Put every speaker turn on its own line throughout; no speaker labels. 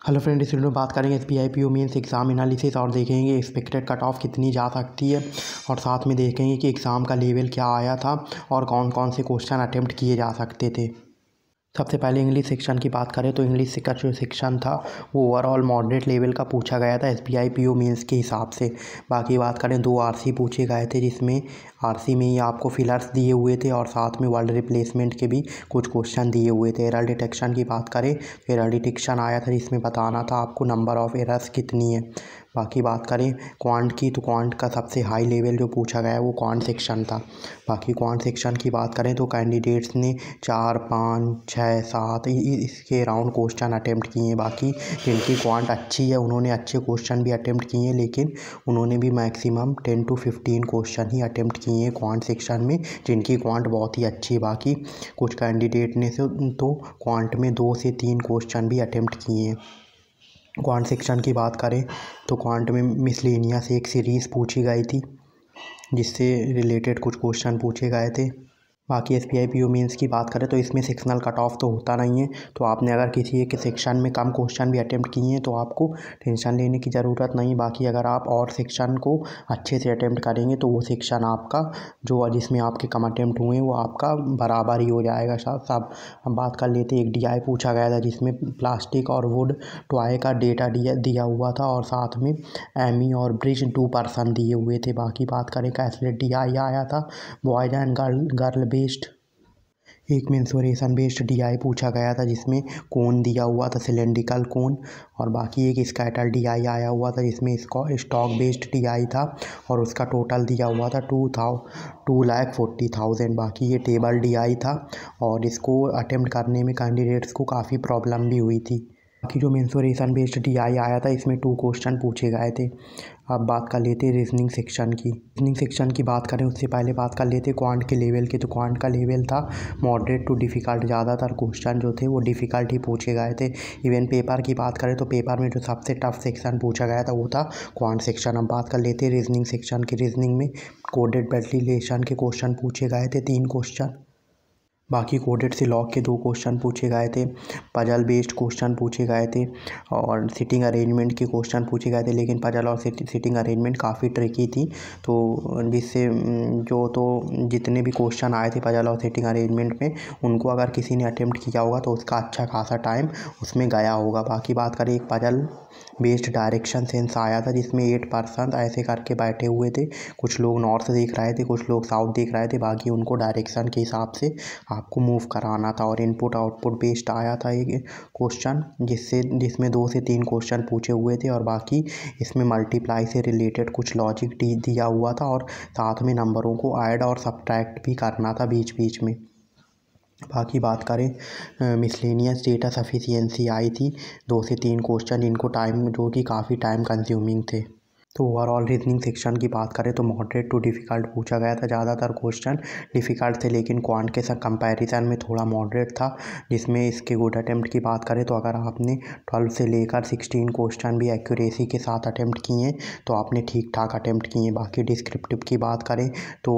Hello friend, इस video में बात करेंगे SBI PO mains exam analysis और देखेंगे एक्सपेक्टेड कट ऑफ कितनी जा सकती है और साथ में देखेंगे कि एग्ज़ाम का लेवल क्या आया था और कौन कौन से क्वेश्चन अटेम्प्ट किए जा सकते थे। सबसे पहले इंग्लिश सेक्शन की बात करें तो इंग्लिश का जो सेक्शन था वो ओवरऑल मॉडरेट लेवल का पूछा गया था एसबीआई पीओ मेंस के हिसाब से। बाकी बात करें 2 आरसी पूछे गए थे, जिसमें आरसी में ही आपको फिलर्स दिए हुए थे और साथ में वर्ड रिप्लेसमेंट के भी कुछ क्वेश्चन दिए हुए थे। एरर डिटेक्शन की बात करें तो एरर डिटेक्शन आया था, जिसमें बताना था आपको नंबर ऑफ़ एरर्स कितनी है। बाकी बात करें क्वांट की तो क्वांट का सबसे हाई लेवल जो पूछा गया है वो क्वांट सेक्शन था। बाकी क्वांट सेक्शन की बात करें तो कैंडिडेट्स ने 4, 5, 6, 7 इसके अराउंड क्वेश्चन अटेम्प्ट किए हैं। बाकी जिनकी क्वांट अच्छी है उन्होंने अच्छे क्वेश्चन भी अटेम्प्ट किए हैं, लेकिन उन्होंने भी maximum 10 to 15 question he attempt किए हैं क्वांट सेक्शन में, जिनकी क्वांट बहुत ही अच्छी है। बाकी कुछ कैंडिडेट ने तो क्वांट में 2 से 3 क्वेश्चन भी अटेम्प्ट किए हैं। क्वांट सेक्शन की बात करें तो क्वांट में मिसलेनियस एक सीरीज़ पूछी गई थी, जिससे रिलेटेड कुछ क्वेश्चन पूछे गए थे। बाकी एसबीआई पीओ मेंस की बात करें तो इसमें सेक्शनल कट ऑफ तो होता नहीं है, तो आपने अगर किसी एक सेक्शन में कम क्वेश्चन भी अटेम्प्ट किए हैं तो आपको टेंशन लेने की ज़रूरत नहीं। बाकी अगर आप और सेक्शन को अच्छे से अटेम्प्ट करेंगे तो वो सेक्शन आपका जो जिसमें आपके कम अटेम्प्ट हुए हैं वो आपका बराबर ही हो जाएगा सब। हम बात कर लेते एक डीआई पूछा गया था, जिसमें प्लास्टिक और वुड टॉय का डेटा दिया हुआ था और साथ में एमी और ब्रिज 2% दिए हुए थे। बाकी बात करें कैलकुलेट डीआई आया था बॉयज़ एंड गर्ल बेस्ड। एक मेंसुरेशन बेस्ड डीआई पूछा गया था, जिसमें कोन दिया हुआ था सिलेंड्रिकल कोन, और बाकी एक स्कैटर डीआई आया हुआ था जिसमें इसको स्टॉक बेस्ड डीआई था और उसका टोटल दिया हुआ था 2,40,000। बाकी ये टेबल डीआई था और इसको अटेम्प्ट करने में कैंडिडेट्स को काफ़ी प्रॉब्लम भी हुई थी। बाकी जो मेंसुरेशन बेस्ड डीआई आया था इसमें 2 क्वेश्चन पूछे गए थे। अब बात कर लेते हैं रीजनिंग सेक्शन की। रीजनिंग सेक्शन की बात करें उससे पहले बात कर लेते क्वांट के लेवल के। तो क्वांट का लेवल था मॉडरेट टू डिफ़िकल्ट, ज़्यादातर क्वेश्चन जो थे वो डिफ़िकल्ट ही पूछे गए थे। इवन पेपर की बात करें तो पेपर में जो सबसे टफ सेक्शन पूछा गया था वो था क्वांट सेक्शन। अब बात कर लेते हैं रीजनिंग सेक्शन की। रीजनिंग में कोडेड मल्टीप्लिकेशन के क्वेश्चन पूछे गए थे 3 क्वेश्चन। बाकी कोडेड से लॉग के 2 क्वेश्चन पूछे गए थे, पजल बेस्ड क्वेश्चन पूछे गए थे और सिटिंग अरेंजमेंट के क्वेश्चन पूछे गए थे। लेकिन पजल और सिटिंग अरेंजमेंट काफ़ी ट्रिकी थी, तो जिससे जितने भी क्वेश्चन आए थे पजल और सिटिंग अरेंजमेंट में, उनको अगर किसी ने अटेम्प्ट किया होगा तो उसका अच्छा खासा टाइम उसमें गया होगा। बाकी बात करें एक पजल बेस्ड डायरेक्शन सेंस आया था, जिसमें 8% ऐसे करके बैठे हुए थे। कुछ लोग नॉर्थ देख रहे थे, कुछ लोग साउथ देख रहे थे। बाकी उनको डायरेक्शन के हिसाब से आपको मूव कराना था और इनपुट आउटपुट बेस्ड आया था एक क्वेश्चन, जिसमें 2 से 3 क्वेश्चन पूछे हुए थे और बाकी इसमें मल्टीप्लाई से रिलेटेड कुछ लॉजिक दिया हुआ था और साथ में नंबरों को ऐड और सब्ट्रैक्ट भी करना था बीच बीच में। बाकी बात करें मिसलेनियस डेटा सफिशिएंसी आई थी 2 से 3 क्वेश्चन, इनको टाइम जो कि काफ़ी टाइम कंज्यूमिंग थे। तो ओवरऑल रीजनिंग सेक्शन की बात करें तो मॉडरेट टू डिफ़िकल्ट पूछा गया था, ज़्यादातर क्वेश्चन डिफ़िकल्ट थे लेकिन क्वांट के साथ कंपैरिजन में थोड़ा मॉडरेट था। जिसमें इसके गुड अटेम्प्ट की बात करें तो अगर आपने 12 से लेकर 16 क्वेश्चन भी एक्यूरेसी के साथ अटेम्प्ट किए हैं तो आपने ठीक ठाक अटेम्प्ट किए हैं। बाकी डिस्क्रिप्टिव की बात करें तो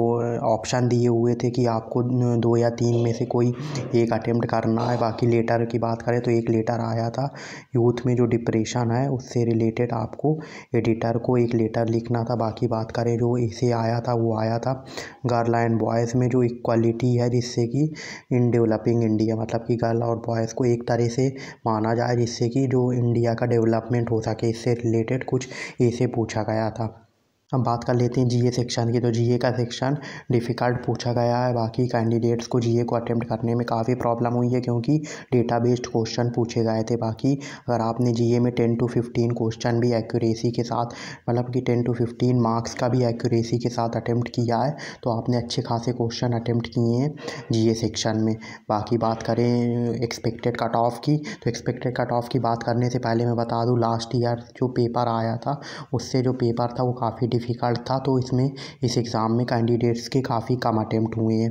ऑप्शन दिए हुए थे कि आपको 2 या 3 में से कोई एक अटेम्प्ट करना है। बाकी लेटर की बात करें तो एक लेटर आया था यूथ में जो डिप्रेशन है उससे रिलेटेड, आपको एडिटर को एक लेटर लिखना था। बाकी बात करें जो इसे आया था वो आया था गर्ल एंड बॉयज़ में जो इक्वालिटी है, जिससे कि इन डेवलपिंग इंडिया, मतलब कि गर्ल और बॉयज़ को एक तरह से माना जाए जिससे कि जो इंडिया का डेवलपमेंट हो सके, इससे रिलेटेड कुछ ऐसे पूछा गया था। अब बात कर लेते हैं जीए सेक्शन की। तो जीए का सेक्शन डिफ़िकल्ट पूछा गया है। बाकी कैंडिडेट्स को जीए को अटेम्प्ट करने में काफ़ी प्रॉब्लम हुई है क्योंकि डेटा बेस्ड क्वेश्चन पूछे गए थे। बाकी अगर आपने जीए में 10 to 15 क्वेश्चन भी एक्यूरेसी के साथ, मतलब कि 10 to 15 मार्क्स का भी एक्यूरेसी के साथ अटेम्प्ट किया है तो आपने अच्छे खासे क्वेश्चन अटेम्प्ट किए हैं जीए सेक्शन में। बाकी बात करें एक्सपेक्टेड कट ऑफ की, तो एक्सपेक्टेड कट ऑफ की बात करने से पहले मैं बता दूँ लास्ट ईयर जो पेपर आया था उससे जो पेपर था वो काफ़ी डिफ़िकल्ट था, तो इसमें इस एग्ज़ाम में कैंडिडेट्स के काफ़ी कम अटेम्प्ट हुए हैं।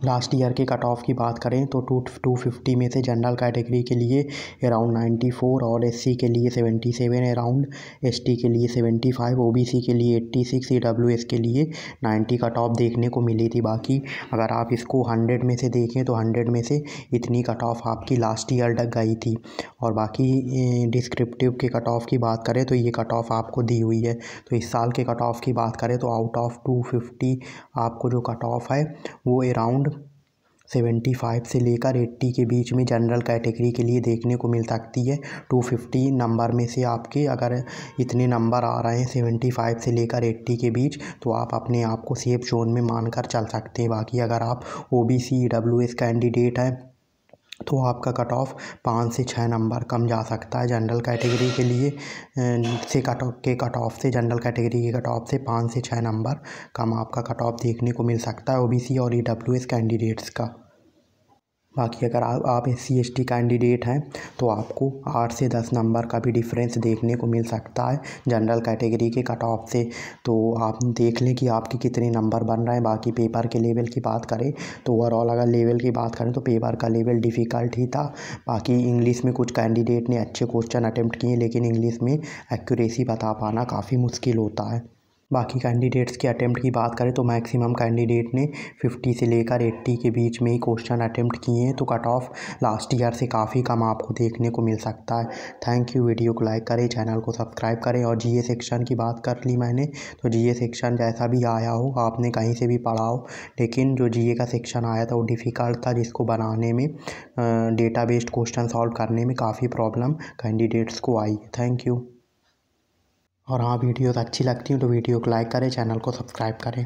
लास्ट ईयर के कट ऑफ की बात करें तो 250 में से जनरल कैटेगरी के लिए अराउंड 94 और एससी के लिए 77 अराउंड, एसटी के लिए 75, ओबीसी के लिए 86, ईडब्ल्यूएस के लिए 90 कट ऑफ देखने को मिली थी। बाकी अगर आप इसको 100 में से देखें तो 100 में से इतनी कट ऑफ आपकी लास्ट ईयर तक गई थी। और बाकी डिस्क्रिप्टिव के कट ऑफ की बात करें तो ये कट ऑफ आपको दी हुई है। तो इस साल के कट ऑफ की बात करें तो आउट ऑफ 250 आपको जो कट ऑफ है वो अराउंड 75 से लेकर 80 के बीच में जनरल कैटेगरी के लिए देखने को मिल सकती है। 250 नंबर में से आपके अगर इतने नंबर आ रहे हैं 75 से लेकर 80 के बीच, तो आप अपने आप को सेफ जोन में मानकर चल सकते हैं। बाकी अगर आप ओबीसी ईडब्ल्यूएस कैंडिडेट हैं तो आपका कट ऑफ 5 से 6 नंबर कम जा सकता है जनरल कैटेगरी के लिए कट ऑफ से जनरल कैटेगरी के कट ऑफ से 5 से 6 नंबर कम आपका कट ऑफ देखने को मिल सकता है ओबीसी और ईडब्ल्यूएस कैंडिडेट्स का। बाकी अगर आप SC ST कैंडिडेट हैं तो आपको 8 से 10 नंबर का भी डिफरेंस देखने को मिल सकता है जनरल कैटेगरी के कट ऑफ से। तो आप देख लें कि आपके कितने नंबर बन रहे हैं। बाकी पेपर के लेवल की बात करें तो ओवरऑल अगर लेवल की बात करें तो पेपर का लेवल डिफ़िकल्ट ही था। बाकी इंग्लिश में कुछ कैंडिडेट ने अच्छे क्वेश्चन अटेम्प्ट किए, लेकिन इंग्लिश में एक्यूरेसी बता पाना काफ़ी मुश्किल होता है। बाकी कैंडिडेट्स के अटेम्प्ट की बात करें तो मैक्सिमम कैंडिडेट ने 50 से लेकर 80 के बीच में ही क्वेश्चन अटेम्प्ट किए हैं। तो कट ऑफ लास्ट ईयर से काफ़ी कम आपको देखने को मिल सकता है। Thank you. वीडियो को लाइक करें, चैनल को सब्सक्राइब करें। और जीए सेक्शन की बात कर ली मैंने, तो जीए सेक्शन जैसा भी आया हो, आपने कहीं से भी पढ़ा हो, लेकिन जो जीए का सेक्शन आया था वो डिफ़िकल्ट था, जिसको बनाने में डेटा बेस्ड क्वेश्चन सॉल्व करने में काफ़ी प्रॉब्लम कैंडिडेट्स को आई। Thank you. और हाँ, वीडियोस अच्छी लगती हैं तो वीडियो को लाइक करें, चैनल को सब्सक्राइब करें।